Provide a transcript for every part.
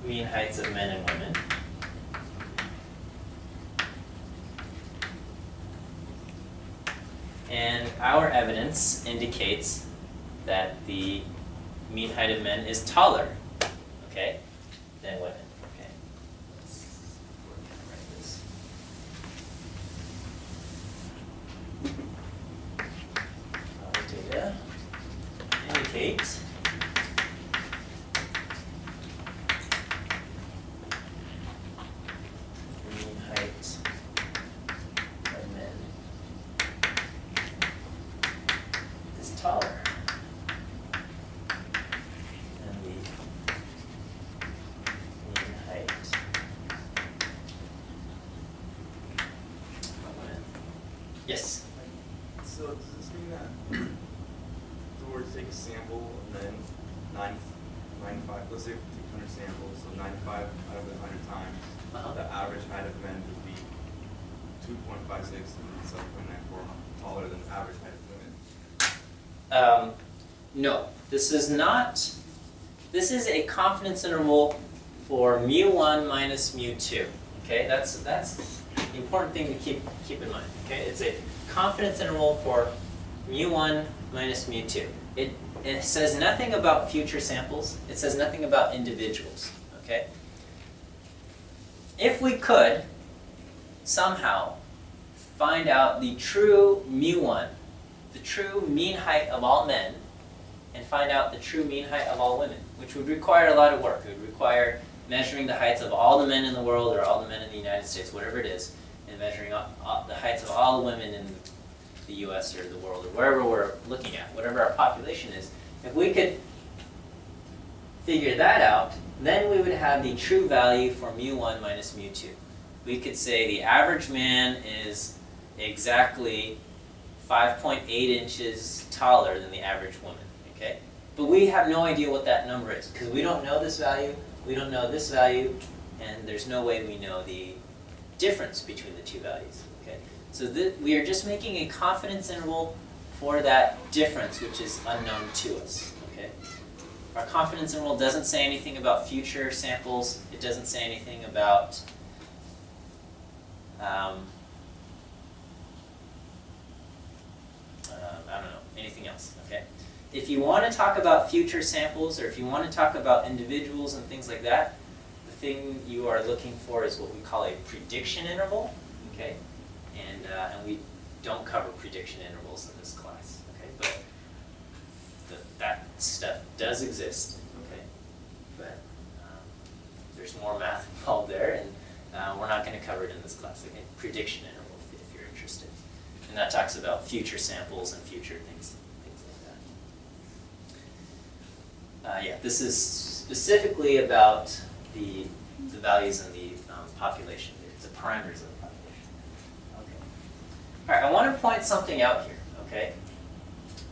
mean heights of men and women. And our evidence indicates that the mean height of men is taller, okay, than women. Okay. Let's write this. Our data indicates the mean height of men is taller than the mean height of women. Yes? So does this mean that if we were to take a sample and then 95, let's say we take 100 samples, so 95 out of the 100 times, the average height of men would be 2.56 and 7.94 taller than the average height of women? No, this is not. This is a confidence interval for mu1 minus mu2. Okay, that's the important thing to keep in mind. Okay, it's a confidence interval for mu1 minus mu2. It says nothing about future samples. It says nothing about individuals. Okay. If we could somehow find out the true mu1, the true mean height of all men, and find out the true mean height of all women, which would require a lot of work. It would require measuring the heights of all the men in the world or all the men in the United States, whatever it is, and measuring the heights of all the women in the US or the world or wherever we're looking at, whatever our population is. If we could figure that out, then we would have the true value for mu1 minus mu2. We could say the average man is exactly 5.8 inches taller than the average woman, okay? But we have no idea what that number is, because we don't know this value, we don't know this value, and there's no way we know the difference between the two values, okay? So we are just making a confidence interval for that difference, which is unknown to us, okay? Our confidence interval doesn't say anything about future samples, it doesn't say anything about I don't know, anything else, okay? If you want to talk about future samples, or if you want to talk about individuals and things like that, the thing you are looking for is what we call a prediction interval, okay? And we don't cover prediction intervals in this class, okay? But that stuff does exist, okay? But there's more math involved there, and we're not going to cover it in this class, okay? Prediction interval, if you're interested. And that talks about future samples and future things like that. Yeah, this is specifically about the values in the population, the parameters of the population. Okay. All right, I want to point something out here, okay?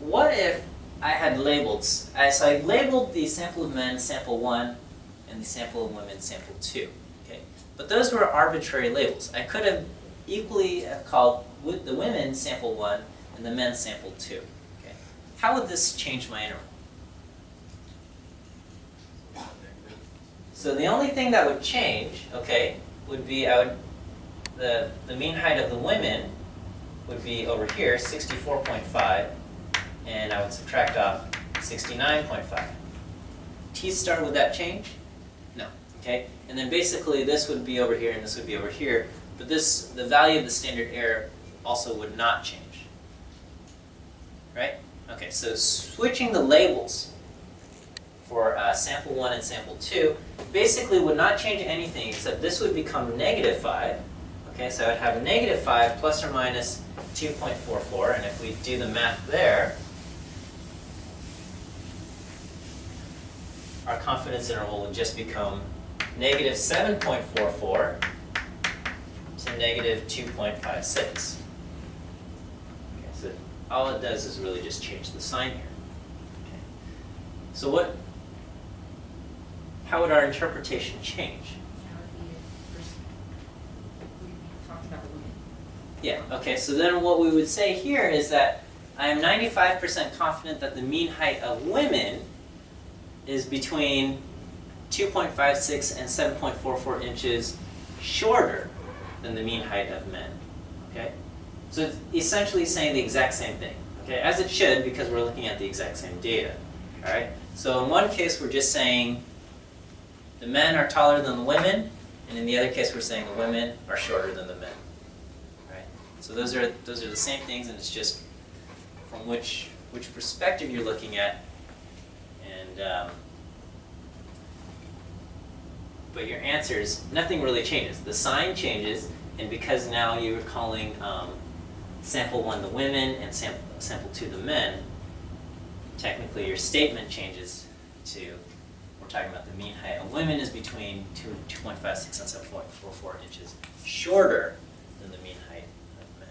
What if I had labeled, so I labeled the sample of men, sample 1, and the sample of women, sample 2, okay? But those were arbitrary labels. I could have equally have called the women sample 1 and the men sample 2. Okay. How would this change my interval? So the only thing that would change, okay, would be the mean height of the women would be over here, 64.5, and I would subtract off 69.5. T star, would that change? No. Okay. And then basically this would be over here and this would be over here. But the value of the standard error also would not change, right? Okay, so switching the labels for sample 1 and sample 2 basically would not change anything except this would become -5. Okay, so I would have -5 plus or minus 2.44, and if we do the math there, our confidence interval would just become -7.44 to -2.56. Okay, so all it does is really just change the sign here. Okay. So how would our interpretation change? Yeah, okay, so then what we would say here is that I am 95% confident that the mean height of women is between 2.56 and 7.44 inches shorter than the mean height of men. Okay? So it's essentially saying the exact same thing. Okay? As it should, because we're looking at the exact same data. All right? So in one case, we're just saying the men are taller than the women, and in the other case, we're saying the women are shorter than the men. All right? So those are the same things, and it's just from which perspective you're looking at, and but your answers, nothing really changes. The sign changes, and because now you're calling sample 1 the women and sample 2 the men, technically your statement changes to, we're talking about the mean height of women is between 2.56 and 7.44 inches shorter than the mean height of men.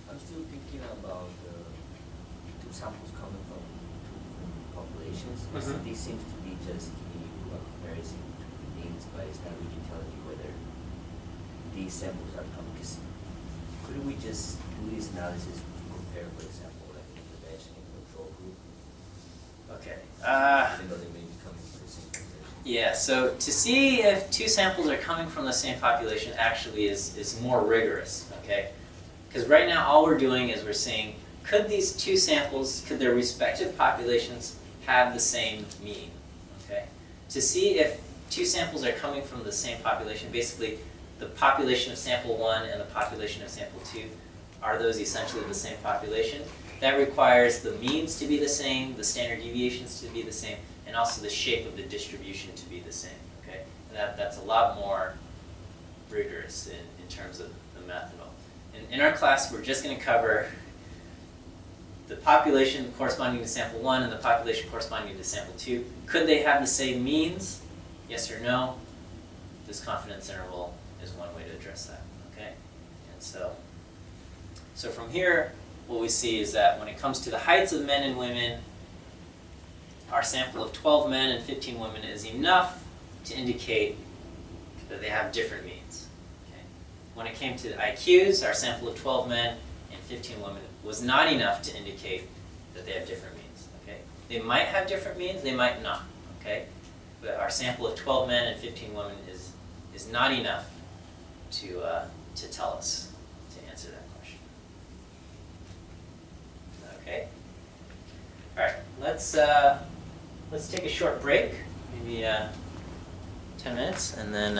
I'm still thinking about two samples coming from two populations. Mhm. This seems to be just giving you a comparison between means, but it's not really telling you whether these samples are coming. Because couldn't we just do this analysis to compare, for example, like an intervention and control group? Okay. Even though they may be coming from the same population. Yeah, so to see if two samples are coming from the same population actually is more rigorous, okay? Because right now all we're doing is we're saying, could these two samples, could their respective populations have the same mean, okay? To see if two samples are coming from the same population, basically the population of sample 1 and the population of sample 2, are those essentially the same population? That requires the means to be the same, the standard deviations to be the same, and also the shape of the distribution to be the same, okay? And that's a lot more rigorous in terms of the method. In our class, we're just going to cover the population corresponding to sample 1 and the population corresponding to sample 2. Could they have the same means? Yes or no? This confidence interval is one way to address that, okay? And so from here, what we see is that when it comes to the heights of men and women, our sample of 12 men and 15 women is enough to indicate that they have different means. Okay? When it came to the IQs, our sample of 12 men and 15 women was not enough to indicate that they have different means. Okay? They might have different means, they might not. Okay? But our sample of 12 men and 15 women is not enough to tell us, to answer that question. Okay? All right, let's take a short break, maybe 10 minutes, and then